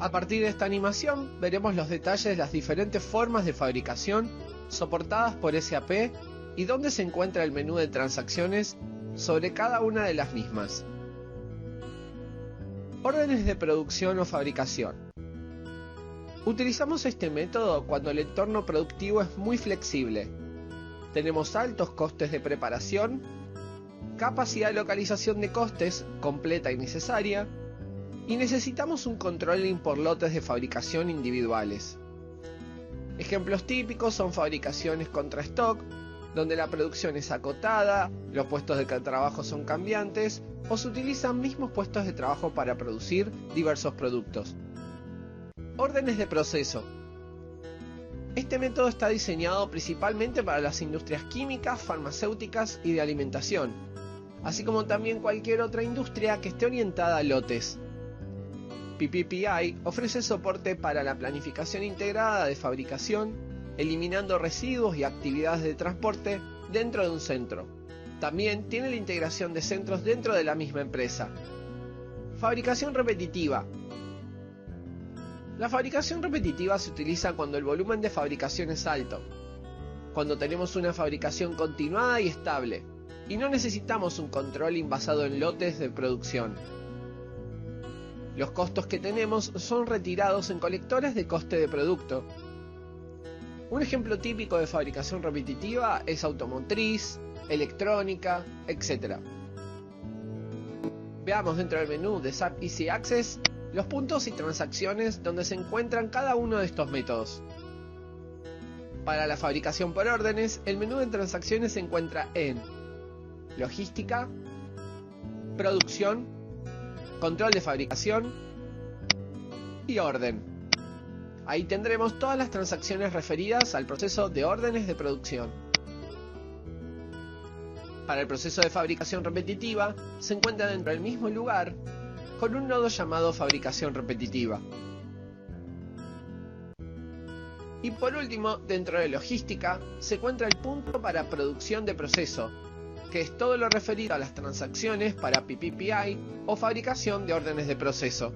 A partir de esta animación veremos los detalles de las diferentes formas de fabricación soportadas por SAP y dónde se encuentra el menú de transacciones sobre cada una de las mismas. Órdenes de producción o fabricación. Utilizamos este método cuando el entorno productivo es muy flexible. Tenemos altos costes de preparación, capacidad de localización de costes completa y necesaria, y necesitamos un controlling por lotes de fabricación individuales. Ejemplos típicos son fabricaciones contra stock, donde la producción es acotada, los puestos de trabajo son cambiantes, o se utilizan mismos puestos de trabajo para producir diversos productos. Órdenes de proceso. Este método está diseñado principalmente para las industrias químicas, farmacéuticas y de alimentación, así como también cualquier otra industria que esté orientada a lotes. PPPI ofrece soporte para la planificación integrada de fabricación, eliminando residuos y actividades de transporte dentro de un centro. También tiene la integración de centros dentro de la misma empresa. Fabricación repetitiva. La fabricación repetitiva se utiliza cuando el volumen de fabricación es alto, cuando tenemos una fabricación continuada y estable, y no necesitamos un controlling basado en lotes de producción. Los costos que tenemos son retirados en colectores de coste de producto. Un ejemplo típico de fabricación repetitiva es automotriz, electrónica, etc. Veamos dentro del menú de SAP Easy Access los puntos y transacciones donde se encuentran cada uno de estos métodos. Para la fabricación por órdenes, el menú de transacciones se encuentra en Logística, Producción, Control de fabricación y Orden. Ahí tendremos todas las transacciones referidas al proceso de órdenes de producción. Para el proceso de fabricación repetitiva, se encuentra dentro del mismo lugar, con un nodo llamado fabricación repetitiva. Y por último, dentro de logística, se encuentra el punto para producción de proceso, que es todo lo referido a las transacciones para PPPI o fabricación de órdenes de proceso.